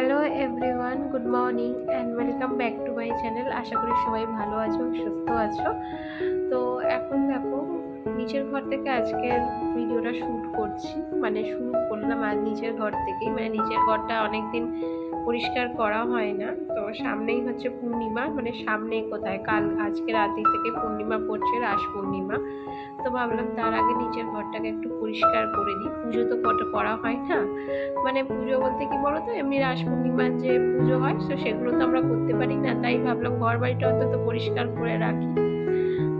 Hello everyone, good morning and welcome back to my channel. আশা করি সবাই ভালো আছো, সুস্থ আছো। তো এখন দেখো, নিচের ঘর থেকে আজকের ভিডিওটা শ্যুট করছি, মানে শুরু করলাম আজ নিচের ঘর থেকেই। মানে নিচের ঘরটা অনেকদিন পরিষ্কার করা হয় না, তো সামনেই হচ্ছে পূর্ণিমা, মানে সামনেই কোথায় আজকে রাতে থেকে পূর্ণিমা পড়ছে, রাস পূর্ণিমা। তো ভাবলাম তার আগে নিচের ঘরটাকে একটু পরিষ্কার করে দিই। পুজো তো করা হয় না, মানে পুজো বলতে কি বলো তো, এমনি রাস পূর্ণিমার যে পুজো হয় তো সেগুলো তো আমরা করতে পারি না, তাই ভাবলাম ঘর বাড়িটা অন্তত পরিষ্কার করে রাখি।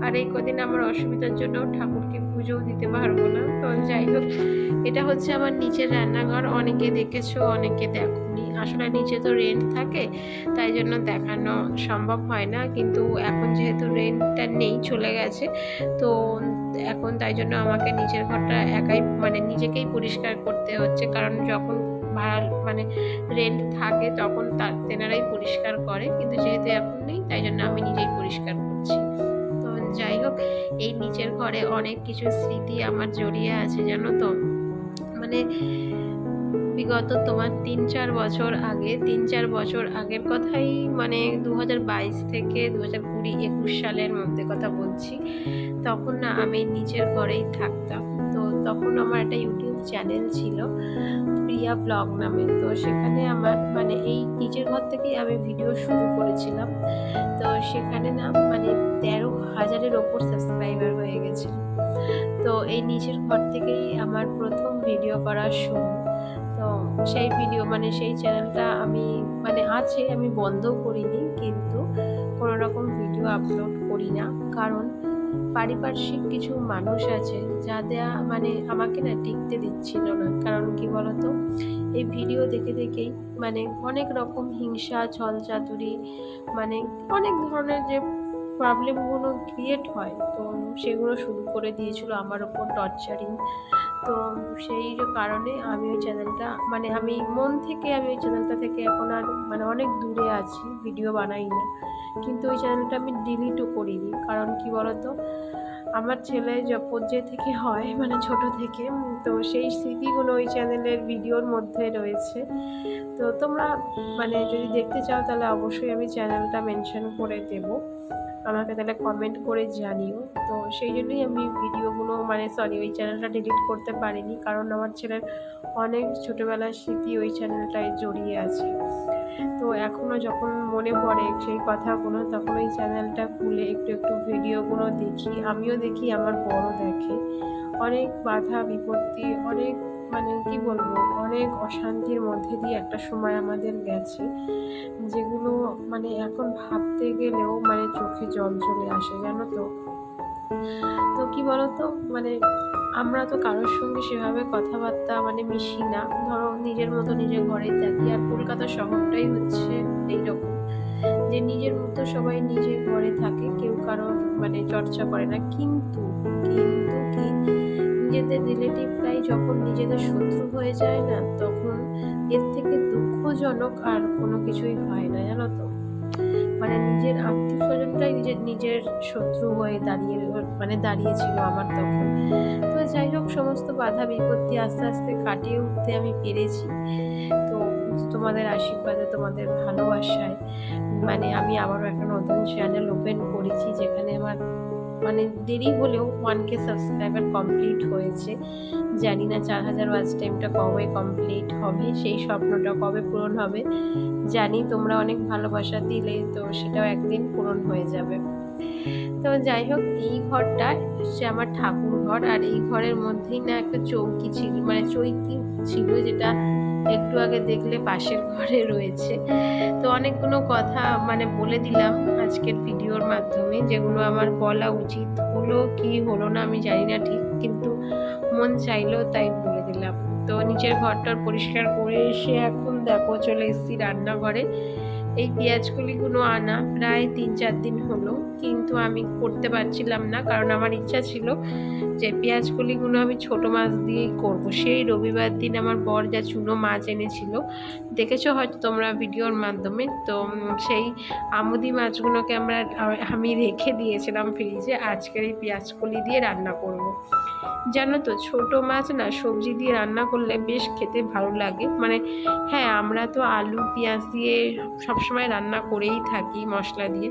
আর এই কদিন আমার অসুবিধার জন্য ঠাকুরকে পুজোও দিতে পারবো না। তো যাই হোক, এটা হচ্ছে আমার নিচের রান্নাঘর। অনেকে দেখেছো, অনেকে দেখোনি। আসলে নিচে তো রেন্ট থাকে, তাই জন্য দেখানো সম্ভব হয় না। কিন্তু এখন যেহেতু রেন্টটা নেই, চলে গেছে, তো এখন তাই জন্য আমাকে নিচের ঘরটা একাই, মানে নিজেকেই পরিষ্কার করতে হচ্ছে। কারণ যখন ভাড়া, মানে রেন্ট থাকে তখন তেনারাই পরিষ্কার করে, কিন্তু যেহেতু এখন নেই তাই জন্য আমি নিজেই পরিষ্কার করছি। তো যাই হোক, এই নিচের ঘরে অনেক কিছু স্মৃতি আমার জড়িয়ে আছে, জানো তো। মানে বিগত তোমার 3-4 বছর আগের কথাই, মানে 2022 থেকে 2020-21 সালের মধ্যে কথা বলছি। তখন না আমি নিচের ঘরেই থাকতাম। তো তখন আমার একটা ইউটিউব চ্যানেল ছিল, প্রিয়া ব্লগ নামে। তো সেখানে আমার, মানে এই নিচের ঘর থেকেই আমি ভিডিও শুরু করেছিলাম। তো সেখানে না, মানে 13,000-এর ওপর সাবস্ক্রাইবার হয়ে গেছিল। তো এই নিচের ঘর থেকেই আমার প্রথম ভিডিও করা শুরু। তো সেই ভিডিও, মানে সেই চ্যানেলটা আমি, মানে আছে, আমি বন্ধ করিনি, কিন্তু কোনো রকম ভিডিও আপলোড করি না। কারণ পারিপার্শ্বিক কিছু মানুষ আছে যাদের, মানে আমাকে না টিকতে দিচ্ছিল না। কারণ কি বলতো, এই ভিডিও দেখে দেখেই মানে অনেক রকম হিংসা, ছলচাতুরি, মানে অনেক ধরনের যে প্রবলেমগুলো ক্রিয়েট হয়, তো সেগুলো শুরু করে দিয়েছিল আমার ওপর টর্চারিং। তো সেই কারণে আমি ওই চ্যানেলটা, মানে আমি মন থেকে আমি ওই চ্যানেলটা থেকে এখন আর, মানে অনেক দূরে আছি, ভিডিও বানাই না। কিন্তু ওই চ্যানেলটা আমি ডিলিটও করিনি। কারণ কি বলতো, আমার ছেলে যে থেকে হয়, মানে ছোট থেকে, তো সেই স্মৃতিগুলো ওই চ্যানেলের ভিডিওর মধ্যে রয়েছে। তো তোমরা, মানে যদি দেখতে চাও তাহলে অবশ্যই আমি চ্যানেলটা মেনশন করে দেবো, আমাকে তাহলে কমেন্ট করে জানিও। তো সেই জন্যই আমি ভিডিওগুলো, মানে সরি, ওই চ্যানেলটা ডিলিট করতে পারিনি, কারণ আমার ছেলের অনেক ছোটোবেলার স্মৃতি ওই চ্যানেলটায় জড়িয়ে আছে। তো এখনও যখন মনে পড়ে সেই কথাগুলো, তখন ওই চ্যানেলটা খুলে একটু একটু ভিডিওগুলো দেখি, আমিও দেখি, আমার বড় দেখে। অনেক বাধা বিপত্তি, অনেক, মানে কি বলবো, অনেক অশান্তির মধ্যে দিয়ে একটা সময় আমাদের গেছে, যেগুলো মানে এখন ভাবতে গেলেও মানে চোখে জল চলে আসে, জানো তো। তো কি বলতো, মানে আমরা তো কারোর সঙ্গে সেভাবে কথাবার্তা, মানে মিশি না। ধরো নিজের মতো নিজের ঘরেই থাকি। আর কলকাতা শহরটাই হচ্ছে এইরকম, যে নিজের মতো সবাই নিজের ঘরে থাকে, কেউ কারোর মানে চর্চা করে না। কিন্তু কিন্তু কি, নিজেদের রিলেটিভরাই যখন নিজেদের শত্রু হয়ে যায় না, তখন এর থেকে দুঃখজনক আর কোনো কিছুই হয় না, জানো তো। মানে নিজের আত্মীয় স্বজনটাই নিজের নিজের শত্রু হয়ে দাঁড়িয়েছিল আমার তখন। তো যাই হোক, সমস্ত বাধা বিপত্তি আস্তে আস্তে কাটিয়ে উঠতে আমি পেরেছি। তো তোমাদের আশীর্বাদে, তোমাদের ভালোবাসায়, মানে আমি আবারও একটা নতুন চ্যানেল ওপেন করেছি, যেখানে আমার, মানে দেরি হলেও 1K সাবস্ক্রাইবার কমপ্লিট হয়েছে। জানি না 4,000 ওয়াচ টাইমটা কবে কমপ্লিট হবে, সেই স্বপ্নটা কবে পূরণ হবে। জানি তোমরা অনেক ভালোবাসা দিলে, তো সেটাও একদিন পূরণ হয়ে যাবে। তো যাই হোক, এই ঘরটা সে আমার ঠাকুর ঘর। আর এই ঘরের মধ্যেই না একটা চৌকি ছিল, মানে চৌকি ছিল, যেটা একটু আগে দেখলে পাশের ঘরে রয়েছে। তো অনেকগুলো কথা মানে বলে দিলাম আজকের ভিডিওর মাধ্যমে, যেগুলো আমার বলা উচিত হলো কি হলো না আমি জানি না ঠিক, কিন্তু মন চাইলো তাই বলে দিলাম। তো নিচের ঘরটার পরিষ্কার করে এসে এখন দেখো চলে এসেছি রান্নাঘরে। এই পেঁয়াজকলিগুলো আনা প্রায় 3-4 দিন হলো, কিন্তু আমি করতে পারছিলাম না, কারণ আমার ইচ্ছা ছিল যে পেঁয়াজকলিগুলো আমি ছোট মাছ দিয়েই করব। সেই রবিবার দিন আমার বর যা চুনো মাছ এনেছিল, দেখেছো হয়তো তোমরা ভিডিওর মাধ্যমে। তো সেই আমুদি মাছগুলোকে আমি রেখে দিয়েছিলাম ফ্রিজে, আজকের এই পেঁয়াজকলি দিয়ে রান্না করব। জানো তো, ছোট মাছ না সবজি দিয়ে রান্না করলে বেশ খেতে ভালো লাগে। মানে হ্যাঁ, আমরা তো আলু পেঁয়াজ দিয়ে সবসময় রান্না করেই থাকি মশলা দিয়ে,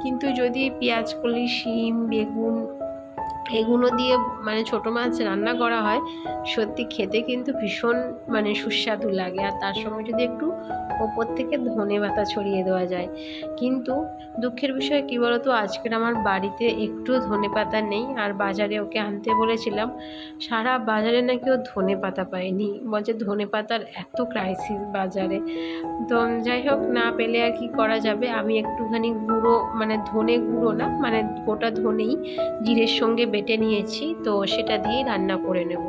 কিন্তু যদি পেঁয়াজকলি, শিম, বেগুন এগুলো দিয়ে মানে ছোটো মাছ রান্না করা হয়, সত্যি খেতে কিন্তু ভীষণ মানে সুস্বাদু লাগে। আর তার সঙ্গে যদি একটু ওপর থেকে ধনেপাতা ছড়িয়ে দেওয়া যায়। কিন্তু দুঃখের বিষয় কী বলতো, আজকের আমার বাড়িতে একটু ধনেপাতা নেই। আর বাজারে ওকে আনতে বলেছিলাম, সারা বাজারে নাকি ও ধনেপাতা পায়নি, বলছে ধনেপাতার এত ক্রাইসিস বাজারে। তো যাই হোক, না পেলে আর কি করা যাবে। আমি একটুখানি গুঁড়ো মানে ধনে গুঁড়ো না, মানে গোটা ধনেই জিরের সঙ্গে বেটে নিয়েছি, তো সেটা দিয়েই রান্না করে নেব।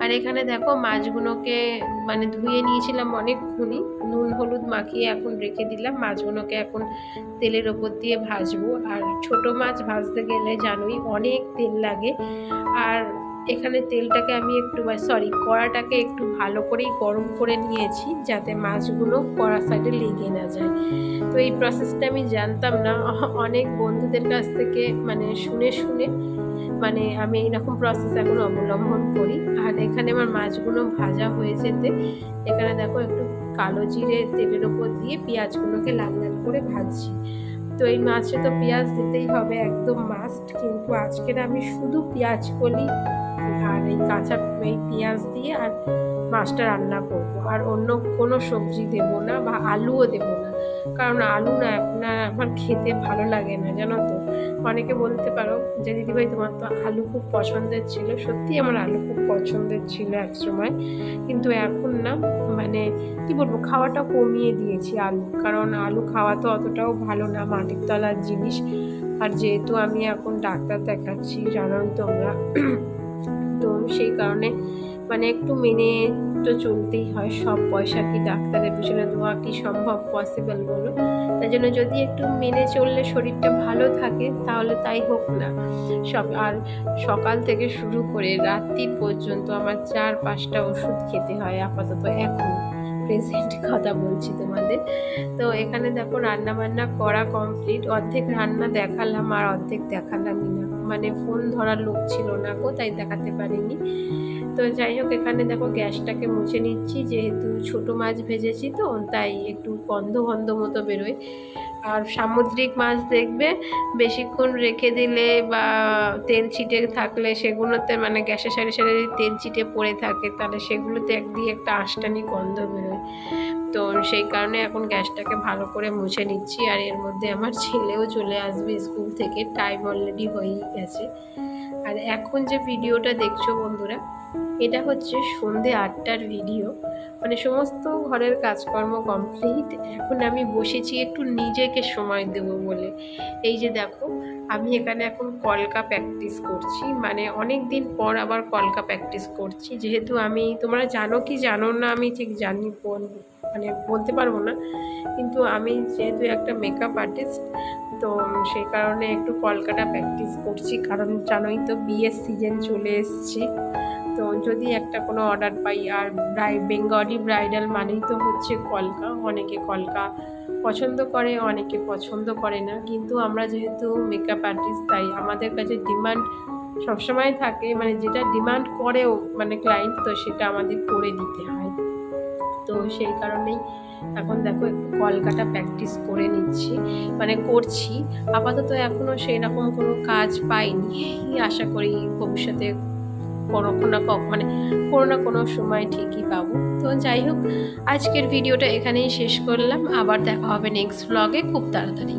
আর এখানে দেখো মাছগুলোকে মানে ধুয়ে নিয়েছিলাম অনেকক্ষণই, নুন হলুদ মাখিয়ে এখন রেখে দিলাম। মাছগুলোকে এখন তেলের ওপর দিয়ে ভাজবো। আর ছোট মাছ ভাজতে গেলে জানোই অনেক তেল লাগে। আর এখানে তেলটাকে আমি কড়াটাকে একটু ভালো করেই গরম করে নিয়েছি, যাতে মাছগুলো কড়া সাইডে লেগে না যায়। তো এই প্রসেসটা আমি জানতাম না, অনেক বন্ধুদের কাছ থেকে মানে শুনে মানে আমি এইরকম প্রসেস এখন অবলম্বন করি। আর এখানে আমার মাছগুলো ভাজা হয়ে যেতে এখানে দেখো একটু কালো জিরে তেলের ওপর দিয়ে পেঁয়াজগুলোকে লাল লাল করে ভাজছি। তো এই মাছে তো পেঁয়াজ দিতেই হবে, একদম মাস্ট। কিন্তু আজকের আমি শুধু পেঁয়াজকলি আর এই কাঁচা এই পেঁয়াজ দিয়ে আর মাছটা রান্না করব। আর অন্য কোনো সবজি দেবো না বা আলুও দেবো না, কারণ আলু না আমার খেতে ভালো লাগে না, জানো তো। অনেকে বলতে পারো যে দিদিভাই তোমার তো আলু খুব পছন্দের ছিল। সত্যি আমার আলু খুব পছন্দের ছিল এক সময়, কিন্তু এখন না মানে কি বলবো, খাওয়াটা কমিয়ে দিয়েছি আলু। কারণ আলু খাওয়া তো অতটাও ভালো না, মাটির তলার জিনিস। আর যেহেতু আমি এখন ডাক্তার দেখাচ্ছি জানোই তোমরা, তো সেই কারণে মানে একটু মেনে তো চলতেই হয়। সব পয়সা কি ডাক্তারের পিছনে দেওয়া কি সম্ভব, পসিবল বলো? তাই জন্য যদি একটু মেনে চললে শরীরটা ভালো থাকে তাহলে তাই হোক না সব। আর সকাল থেকে শুরু করে রাত্রি পর্যন্ত আমার 4-5টা ওষুধ খেতে হয় আপাতত, এখন প্রেজেন্ট কথা বলছি তোমাদের। তো এখানে দেখো রান্না বান্না করা কমপ্লিট, অর্ধেক রান্না দেখালাম আর অর্ধেক দেখালামই না, মানে ফোন ধরার লোক ছিল না গো, তাই দেখাতে পারিনি। তো যাই হোক, এখানে দেখো গ্যাসটাকে মুছে নিচ্ছি, যেহেতু ছোটো মাছ ভেজেছি তো তাই একটু গন্ধ মতো বেরোয়। আর সামুদ্রিক মাছ দেখবে বেশিক্ষণ রেখে দিলে বা তেল ছিটে থাকলে সেগুলোতে মানে গ্যাসের সাইডে যদি তেল ছিটে পড়ে থাকে, তাহলে সেগুলোতে একটা আঁশটানি গন্ধ বেরোয়। তো সেই কারণে এখন গ্যাসটাকে ভালো করে মুছে নিচ্ছি। আর এর মধ্যে আমার ছেলেও চলে আসবে স্কুল থেকে, টাইম অলরেডি হয়েই গেছে। আর এখন যে ভিডিওটা দেখছো বন্ধুরা, এটা হচ্ছে সন্ধে 8টার ভিডিও। মানে সমস্ত ঘরের কাজকর্ম কমপ্লিট, এখন আমি বসেছি একটু নিজেকে সময় দেব বলে। এই যে দেখো, আমি এখানে এখন কলকা প্র্যাকটিস করছি, মানে অনেক দিন পর আবার কলকা প্র্যাকটিস করছি। যেহেতু আমি, তোমরা জানো কি জানো না আমি ঠিক জানি মানে বলতে পারবো না, কিন্তু আমি যেহেতু একটা মেকআপ আর্টিস্ট, তো সেই কারণে একটু কলকাটা প্র্যাকটিস করছি। কারণ জানোই তো বিয়ের সিজন চলে এসেছি, তো যদি একটা কোনো অর্ডার পাই। আর বেঙ্গলি ব্রাইডাল মানেই তো হচ্ছে কলকা। অনেকে কলকা পছন্দ করে, অনেকে পছন্দ করে না, কিন্তু আমরা যেহেতু মেকআপ আর্টিস্ট তাই আমাদের কাছে ডিমান্ড সবসময় থাকে, মানে যেটা ডিমান্ড করেও মানে ক্লায়েন্ট, তো সেটা আমাদের করে দিতে হয়। তো সেই কারণেই এখন দেখো একটু কলকাটা প্র্যাকটিস করে নিচ্ছি, মানে করছি। আপাতত এখনও সেরকম কোনো কাজ পাইনি, আশা করি ভবিষ্যতে কোনো না কোনো সময় ঠিকই পাবো। তো যাই হোক, আজকের ভিডিওটা এখানেই শেষ করলাম, আবার দেখা হবে নেক্সট ব্লগে খুব তাড়াতাড়ি।